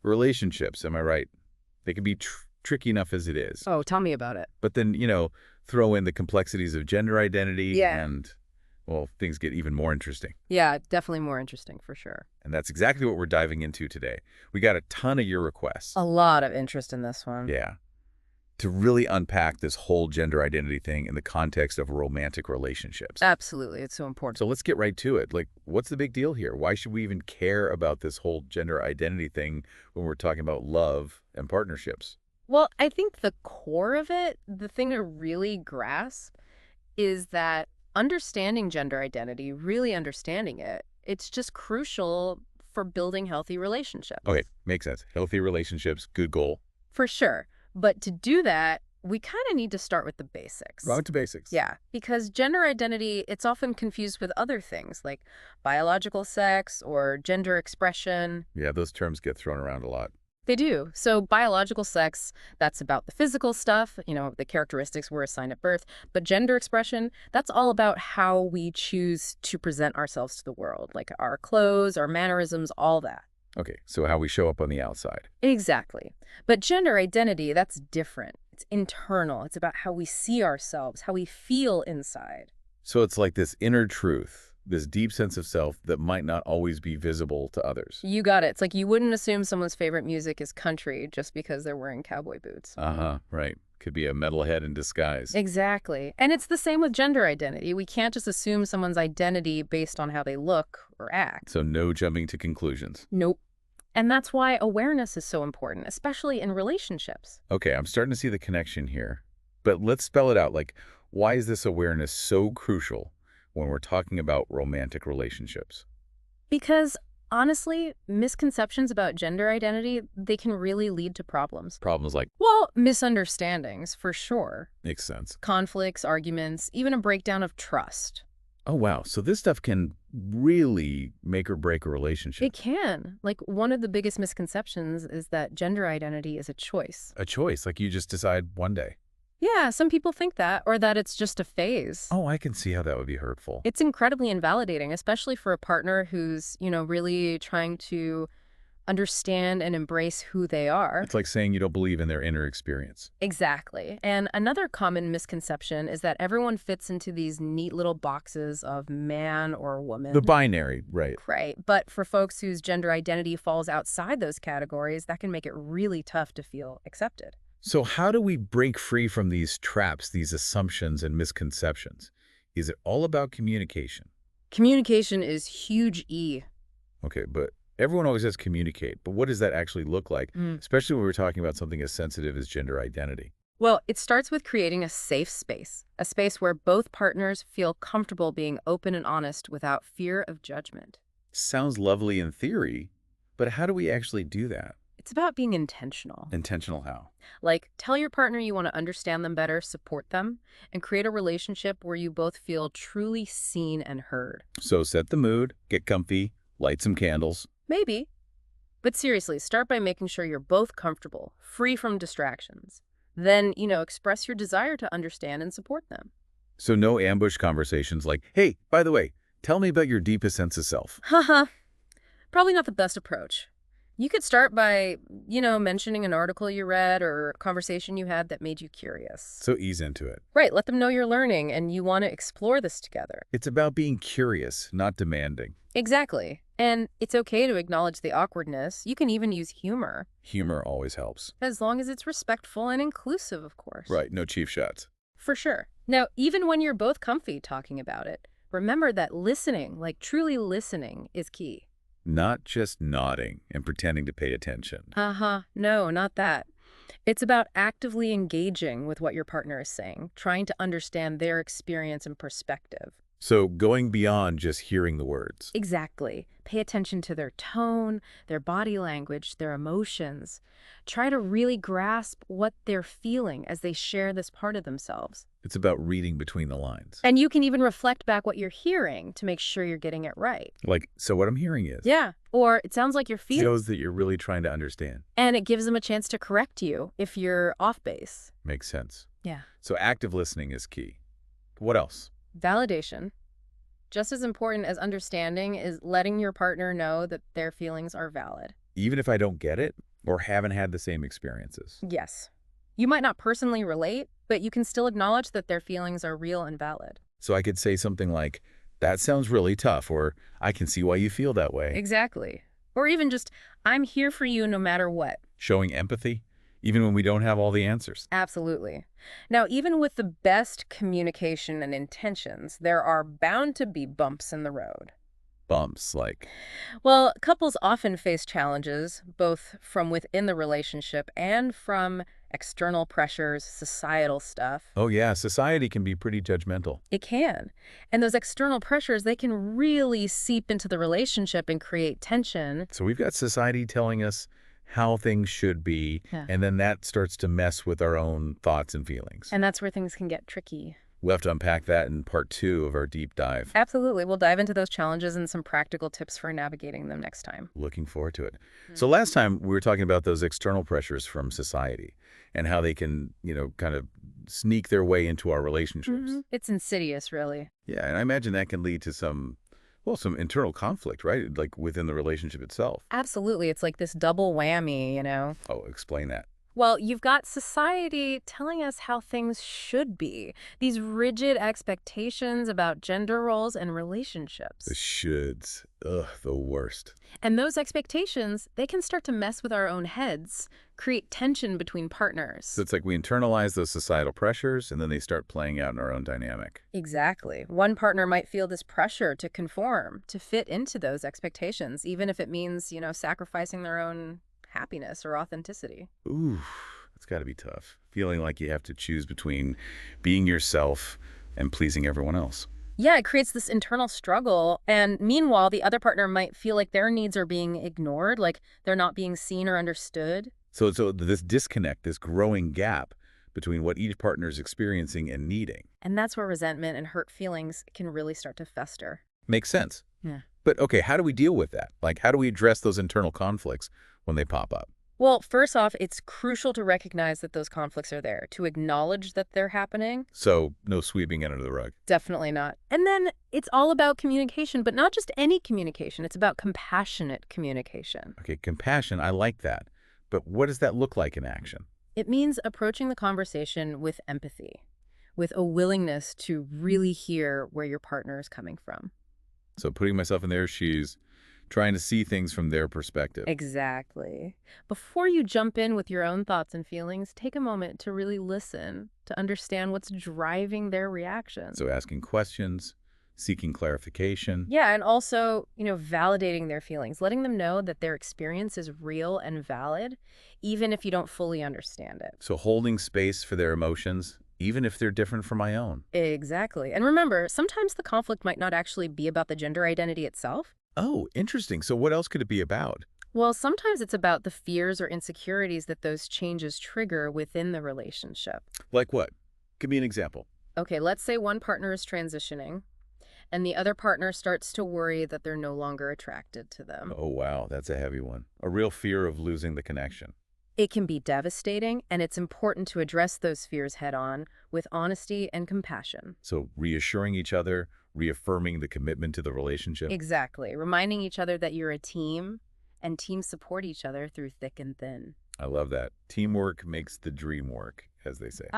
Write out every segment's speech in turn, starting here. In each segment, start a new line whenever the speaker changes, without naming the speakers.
Relationships, am I right? They can be tricky enough as it is.
Oh, tell me about it.
But then, throw in the complexities of gender identity
Yeah.
and, well, things get even more interesting.
Yeah, definitely more interesting for sure.
And that's exactly what we're diving into today. We got a ton of your requests.
A lot of interest in this one.
Yeah. To really unpack this whole gender identity thing in the context of romantic relationships.
Absolutely. It's so important.
So let's get right to it. Like, what's the big deal here? Why should we even care about this whole gender identity thing when we're talking about love and partnerships?
Well, I think the core of it, the thing to really grasp, is that understanding gender identity, really understanding it, it's just crucial for building healthy relationships.
Okay, makes sense. Healthy relationships, good goal.
For sure. But to do that, we kind of need to start with the basics.
Route to basics.
Yeah, because gender identity, it's often confused with other things like biological sex or gender expression.
Yeah, those terms get thrown around a lot.
They do. So biological sex, that's about the physical stuff, the characteristics we're assigned at birth. But gender expression, that's all about how we choose to present ourselves to the world, like our clothes, our mannerisms, all that.
Okay, so how we show up on the outside.
Exactly. But gender identity, that's different. It's internal. It's about how we see ourselves, how we feel inside.
So it's like this inner truth, this deep sense of self that might not always be visible to others.
You got it. It's like you wouldn't assume someone's favorite music is country just because they're wearing cowboy boots.
Right. Could be a metalhead in disguise.
Exactly. And it's the same with gender identity. We can't just assume someone's identity based on how they look or act.
So no jumping to conclusions.
Nope. And that's why awareness is so important, especially in relationships.
Okay, I'm starting to see the connection here. But let's spell it out. Like, why is this awareness so crucial when we're talking about romantic relationships?
Because honestly, misconceptions about gender identity, they can really lead to problems.
Problems like,
Well, misunderstandings, for sure.
makes sense.
Conflicts, arguments, even a breakdown of trust.
Oh, wow. So this stuff can really make or break a relationship.
It can. Like, one of the biggest misconceptions is that gender identity is a choice.
A choice, like you just decide one day.
Yeah, some people think that, or that it's just a phase.
Oh, I can see how that would be hurtful.
It's incredibly invalidating, especially for a partner who's, really trying to understand and embrace who they are.
It's like saying you don't believe in their inner experience.
Exactly. And another common misconception is that everyone fits into these neat little boxes of man or woman.
The binary, right.
Right. But for folks whose gender identity falls outside those categories, that can make it really tough to feel accepted.
So how do we break free from these traps, these assumptions and misconceptions? Is it all about communication?
Communication is huge E.
Okay, but everyone always says communicate, but what does that actually look like, especially when we're talking about something as sensitive as gender identity?
Well, it starts with creating a safe space, a space where both partners feel comfortable being open and honest without fear of judgment.
Sounds lovely in theory, but how do we actually do that?
It's about being intentional.
Intentional how?
Like, tell your partner you want to understand them better, support them, and create a relationship where you both feel truly seen and heard.
So set the mood, get comfy, light some candles.
Maybe. But seriously, start by making sure you're both comfortable, free from distractions. Then, express your desire to understand and support them.
So no ambush conversations like, hey, by the way, tell me about your deepest sense of self.
Haha. Probably not the best approach. You could start by, mentioning an article you read or a conversation you had that made you curious.
So ease into it.
Right, let them know you're learning and you want to explore this together.
It's about being curious, not demanding.
Exactly. And it's okay to acknowledge the awkwardness. You can even use humor.
Humor always helps.
As long as it's respectful and inclusive, of course.
Right, no cheap shots.
For sure. Now, even when you're both comfy talking about it, remember that listening, like truly listening, is key.
Not just nodding and pretending to pay attention.
No, not that. It's about actively engaging with what your partner is saying, trying to understand their experience and perspective.
So going beyond just hearing the words.
Exactly. Pay attention to their tone, their body language, their emotions. Try to really grasp what they're feeling as they share this part of themselves.
It's about reading between the lines.
And you can even reflect back what you're hearing to make sure you're getting it right.
Like, so what I'm hearing is.
Yeah. Or it sounds like you're feeling.
Shows that you're really trying to understand.
And it gives them a chance to correct you if you're off base.
Makes sense.
Yeah.
So active listening is key. What else?
Validation. Just as important as understanding is letting your partner know that their feelings are valid.
Even if I don't get it? Or haven't had the same experiences.
Yes. You might not personally relate, but you can still acknowledge that their feelings are real and valid.
So I could say something like, that sounds really tough, or I can see why you feel that way.
Exactly. Or even just, I'm here for you no matter what.
Showing empathy, even when we don't have all the answers.
Absolutely. Now, even with the best communication and intentions, there are bound to be bumps in the road.
Bumps, like,
Well, couples often face challenges, both from within the relationship and from external pressures, societal stuff.
oh yeah, society can be pretty judgmental.
It can. And those external pressures, they can really seep into the relationship and create tension.
So we've got society telling us how things should be,
Yeah.
and then that starts to mess with our own thoughts and feelings.
And that's where things can get tricky.
We'll have to unpack that in part 2 of our deep dive.
Absolutely. We'll dive into those challenges and some practical tips for navigating them next time.
Looking forward to it. So last time we were talking about those external pressures from society and how they can, kind of sneak their way into our relationships.
It's insidious, really.
Yeah, and I imagine that can lead to some internal conflict, right? Like within the relationship itself.
Absolutely. It's like this double whammy.
Oh, explain that.
Well, you've got society telling us how things should be, these rigid expectations about gender roles and
The
relationships.
shoulds. Ugh, the worst.
And those expectations, they can start to mess with our own heads, create tension between partners.
So it's like we internalize those societal pressures and then they start playing out in our own dynamic.
Exactly. One partner might feel this pressure to conform, to fit into those expectations, even if it means, sacrificing their own happiness or authenticity.
Ooh, it's got to be tough. Feeling like you have to choose between being yourself and pleasing everyone else.
Yeah, it creates this internal struggle. And meanwhile, the other partner might feel like their needs are being ignored, like they're not being seen or understood.
So this disconnect, this growing gap between what each partner is experiencing and needing.
And that's where resentment and hurt feelings can really start to fester.
Makes sense.
Yeah.
But okay, how do we deal with that? Like, how do we address those internal conflicts when they pop up?
Well, first off, it's crucial to recognize that those conflicts are there, to acknowledge that they're happening.
So no sweeping it under the rug.
Definitely not. And then it's all about communication, but not just any communication. It's about compassionate communication.
Okay, compassion, I like that. But what does that look like in action?
It means approaching the conversation with empathy, with a willingness to really hear where your partner is coming from.
So putting myself in their shoes, trying to see things from their perspective.
Exactly. Before you jump in with your own thoughts and feelings, take a moment to really listen, to understand what's driving their reaction.
So asking questions, seeking clarification.
Yeah, and also, validating their feelings, letting them know that their experience is real and valid, even if you don't fully understand it.
So holding space for their emotions, even if they're different from my own.
Exactly. And remember, sometimes the conflict might not actually be about the gender identity itself.
Oh, interesting. So what else could it be about?
Well, sometimes it's about the fears or insecurities that those changes trigger within the relationship.
Like what? Give me an example.
Okay, let's say one partner is transitioning, and the other partner starts to worry that they're no longer attracted to them.
Oh, wow. That's a heavy one. A real fear of losing the connection.
It can be devastating, and it's important to address those fears head on with honesty and compassion.
So reassuring each other, reaffirming the commitment to the relationship.
Exactly. Reminding each other that you're a team, and teams support each other through thick and thin.
I love that. Teamwork makes the dream work, as they say.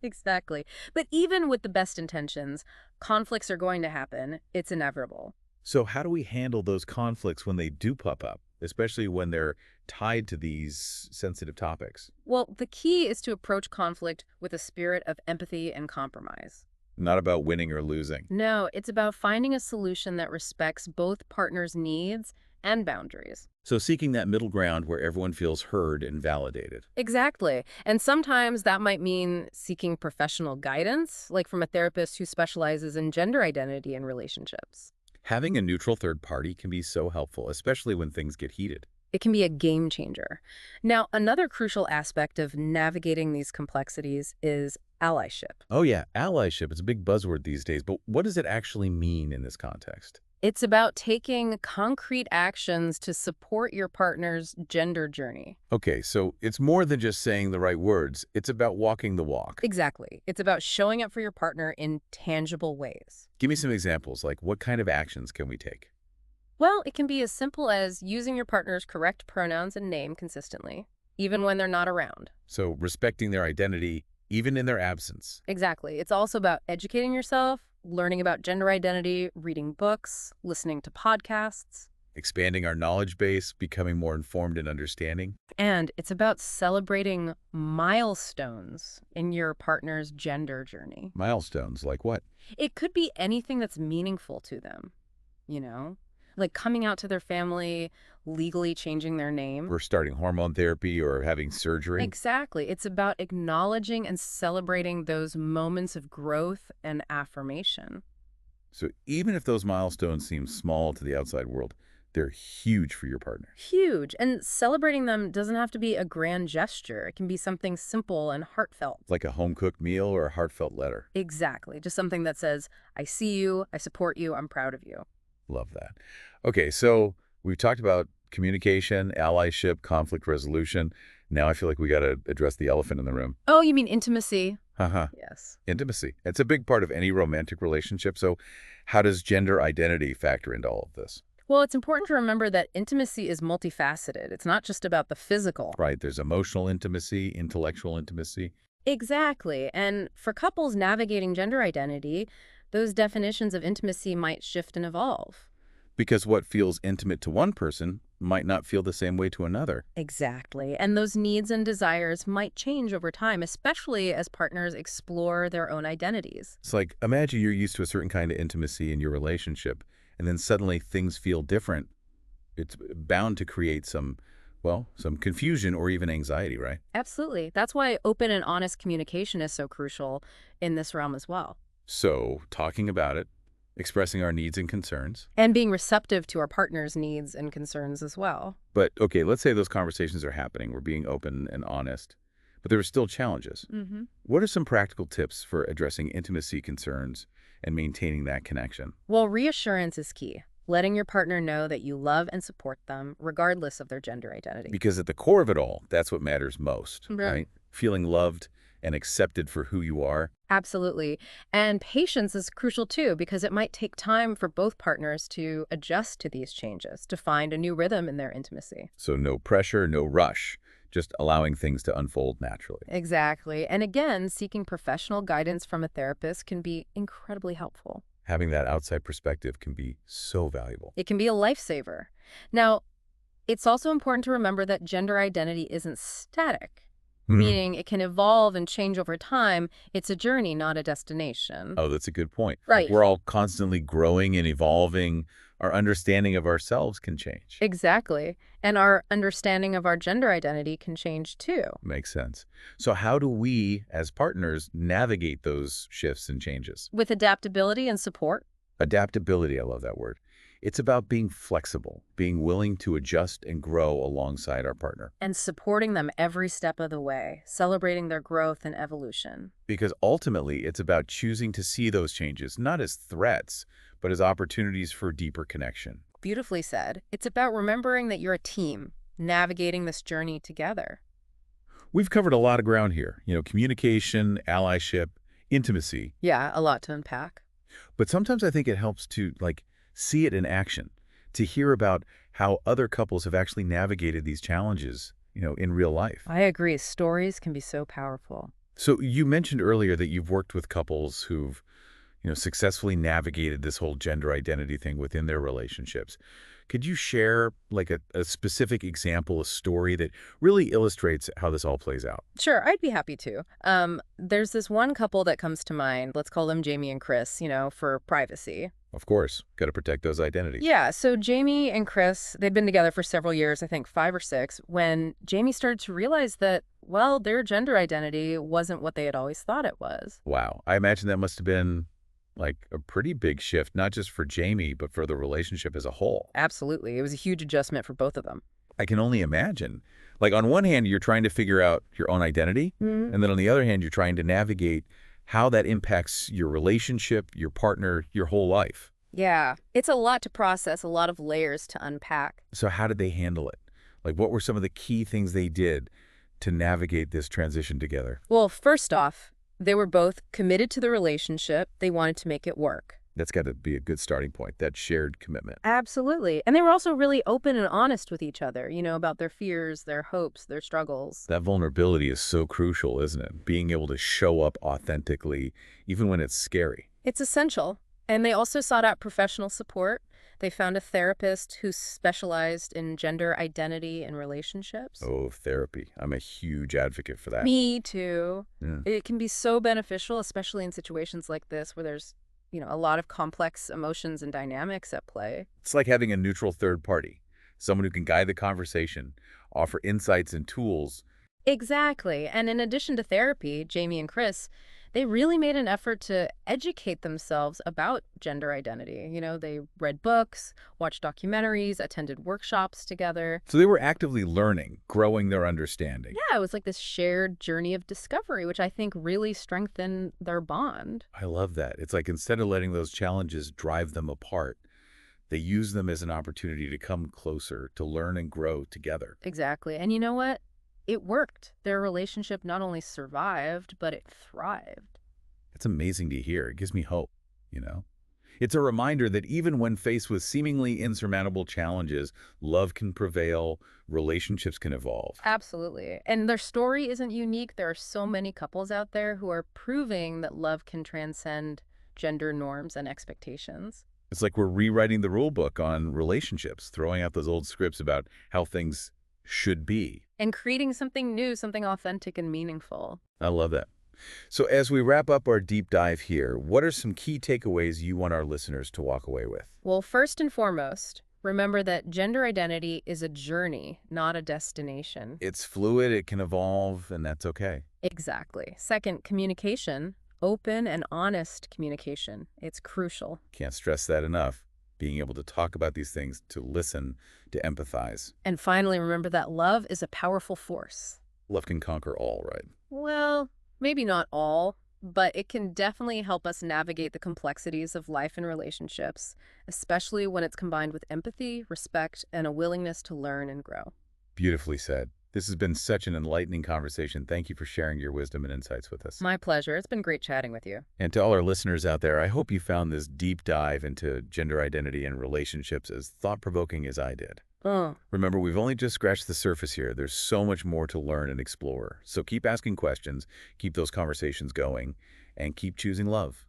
Exactly. But even with the best intentions, conflicts are going to happen. It's inevitable.
So how do we handle those conflicts when they do pop up, especially when they're tied to these sensitive topics?
Well, the key is to approach conflict with a spirit of empathy and compromise.
Not about winning or losing.
No, it's about finding a solution that respects both partners' needs and boundaries.
So seeking that middle ground where everyone feels heard and validated.
Exactly. And sometimes that might mean seeking professional guidance, like from a therapist who specializes in gender identity and relationships.
Having a neutral third party can be so helpful, especially when things get heated.
It can be a game changer. Now, another crucial aspect of navigating these complexities is allyship.
Oh yeah, allyship is a big buzzword these days, but what does it actually mean in this context?
It's about taking concrete actions to support your partner's gender journey.
Okay, so it's more than just saying the right words. It's about walking the walk.
Exactly. It's about showing up for your partner in tangible ways.
Give me some examples, like what kind of actions can we take?
Well, it can be as simple as using your partner's correct pronouns and name consistently, even when they're not around.
So respecting their identity, even in their absence.
Exactly. It's also about educating yourself, learning about gender identity, reading books, listening to podcasts.
Expanding our knowledge base, becoming more informed and understanding.
And it's about celebrating milestones in your partner's gender journey.
Milestones, like what?
It could be anything that's meaningful to them, you know? Like coming out to their family, legally changing their name.
We're starting hormone therapy or having surgery.
Exactly. It's about acknowledging and celebrating those moments of growth and affirmation.
So even if those milestones seem small to the outside world, they're huge for your partner.
Huge. And celebrating them doesn't have to be a grand gesture. It can be something simple and heartfelt.
Like a home-cooked meal or a heartfelt letter.
Exactly. Just something that says, I see you, I support you, I'm proud of you.
Love that. Okay, so we've talked about communication, allyship, conflict resolution. Now I feel like we got to address the elephant in the room.
Oh, you mean intimacy?
Haha.
Yes.
Intimacy. It's a big part of any romantic relationship. So how does gender identity factor into all of this?
Well, it's important to remember that intimacy is multifaceted. It's not just about the physical.
Right. There's emotional intimacy, intellectual intimacy.
Exactly. And for couples navigating gender identity, those definitions of intimacy might shift and evolve.
Because what feels intimate to one person might not feel the same way to another.
Exactly. And those needs and desires might change over time, especially as partners explore their own identities.
It's like, imagine you're used to a certain kind of intimacy in your relationship, and then suddenly things feel different. It's bound to create some, well, some confusion or even anxiety, right?
Absolutely. That's why open and honest communication is so crucial in this realm as well.
So, talking about it, expressing our needs and concerns.
And being receptive to our partner's needs and concerns as well.
But, okay, let's say those conversations are happening. We're being open and honest, but there are still challenges. What are some practical tips for addressing intimacy concerns and maintaining that connection?
Well, reassurance is key. Letting your partner know that you love and support them, regardless of their gender identity.
Because at the core of it all, that's what matters most,
Right.
right? Feeling loved and accepted for who you are.
Absolutely. And patience is crucial too, because it might take time for both partners to adjust to these changes, to find a new rhythm in their intimacy.
So no pressure, no rush, just allowing things to unfold naturally.
Exactly. And again, seeking professional guidance from a therapist can be incredibly helpful.
Having that outside perspective can be so valuable.
It can be a lifesaver. Now, it's also important to remember that gender identity isn't static, meaning it can evolve and change over time. It's a journey, not a destination.
Oh, that's a good point.
Right.
We're all constantly growing and evolving. Our understanding of ourselves can change.
Exactly. And our understanding of our gender identity can change too.
Makes sense. So how do we, as partners, navigate those shifts and changes?
With adaptability and support.
Adaptability, I love that word. It's about being flexible, being willing to adjust and grow alongside our partner.
And supporting them every step of the way, celebrating their growth and evolution.
Because ultimately, it's about choosing to see those changes, not as threats, but as opportunities for deeper connection.
Beautifully said. It's about remembering that you're a team, navigating this journey together.
We've covered a lot of ground here. Communication, allyship, intimacy.
Yeah, a lot to unpack.
But sometimes I think it helps to, see it in action, to hear about how other couples have actually navigated these challenges, in real life.
I agree. Stories can be so powerful.
So you mentioned earlier that you've worked with couples who've, successfully navigated this whole gender identity thing within their relationships. Could you share a specific example, a story that really illustrates how this all plays out?
Sure, I'd be happy to. There's this one couple that comes to mind. Let's call them Jamie and Chris, for privacy.
Of course, got to protect those identities.
Yeah, so Jamie and Chris, they'd been together for several years, I think 5 or 6, when Jamie started to realize that, well, their gender identity wasn't what they had always thought it was.
Wow. I imagine that must have been a pretty big shift, not just for Jamie, but for the relationship as a whole.
Absolutely. It was a huge adjustment for both of them.
I can only imagine. On one hand, you're trying to figure out your own identity, and then on the other hand, you're trying to navigate how that impacts your relationship, your partner, your whole life.
Yeah, it's a lot to process, a lot of layers to unpack.
So how did they handle it? What were some of the key things they did to navigate this transition together?
Well, first off, they were both committed to the relationship. They wanted to make it work.
That's got to be a good starting point, that shared commitment.
Absolutely. And they were also really open and honest with each other, about their fears, their hopes, their struggles.
That vulnerability is so crucial, isn't it? Being able to show up authentically, even when it's scary.
It's essential. And they also sought out professional support. They found a therapist who specialized in gender identity and relationships.
Oh, therapy. I'm a huge advocate for that.
Me too.
Yeah.
It can be so beneficial, especially in situations like this where there's, a lot of complex emotions and dynamics at play.
It's like having a neutral third party, someone who can guide the conversation, offer insights and tools.
Exactly. And in addition to therapy, Jamie and Chris, they really made an effort to educate themselves about gender identity. They read books, watched documentaries, attended workshops together.
So they were actively learning, growing their understanding.
Yeah, it was like this shared journey of discovery, which I think really strengthened their bond.
I love that. It's like instead of letting those challenges drive them apart, they use them as an opportunity to come closer, to learn and grow together.
Exactly. And you know what? It worked. Their relationship not only survived, but it thrived.
It's amazing to hear. It gives me hope, you know? It's a reminder that even when faced with seemingly insurmountable challenges, love can prevail, relationships can evolve.
Absolutely. And their story isn't unique. There are so many couples out there who are proving that love can transcend gender norms and expectations.
It's like we're rewriting the rule book on relationships, throwing out those old scripts about how things should be.
And creating something new, something authentic and meaningful.
I love that. So as we wrap up our deep dive here, what are some key takeaways you want our listeners to walk away with?
Well, first and foremost, remember that gender identity is a journey, not a destination.
It's fluid, it can evolve, and that's okay.
Exactly. Second, communication, open and honest communication. It's crucial.
Can't stress that enough. Being able to talk about these things, to listen, to empathize.
And finally, remember that love is a powerful force.
Love can conquer all, right?
Well, maybe not all, but it can definitely help us navigate the complexities of life and relationships, especially when it's combined with empathy, respect, and a willingness to learn and grow.
Beautifully said. This has been such an enlightening conversation. Thank you for sharing your wisdom and insights with us.
My pleasure. It's been great chatting with you.
And to all our listeners out there, I hope you found this deep dive into gender identity and relationships as thought-provoking as I did.
Oh.
Remember, we've only just scratched the surface here. There's so much more to learn and explore. So keep asking questions, keep those conversations going, and keep choosing love.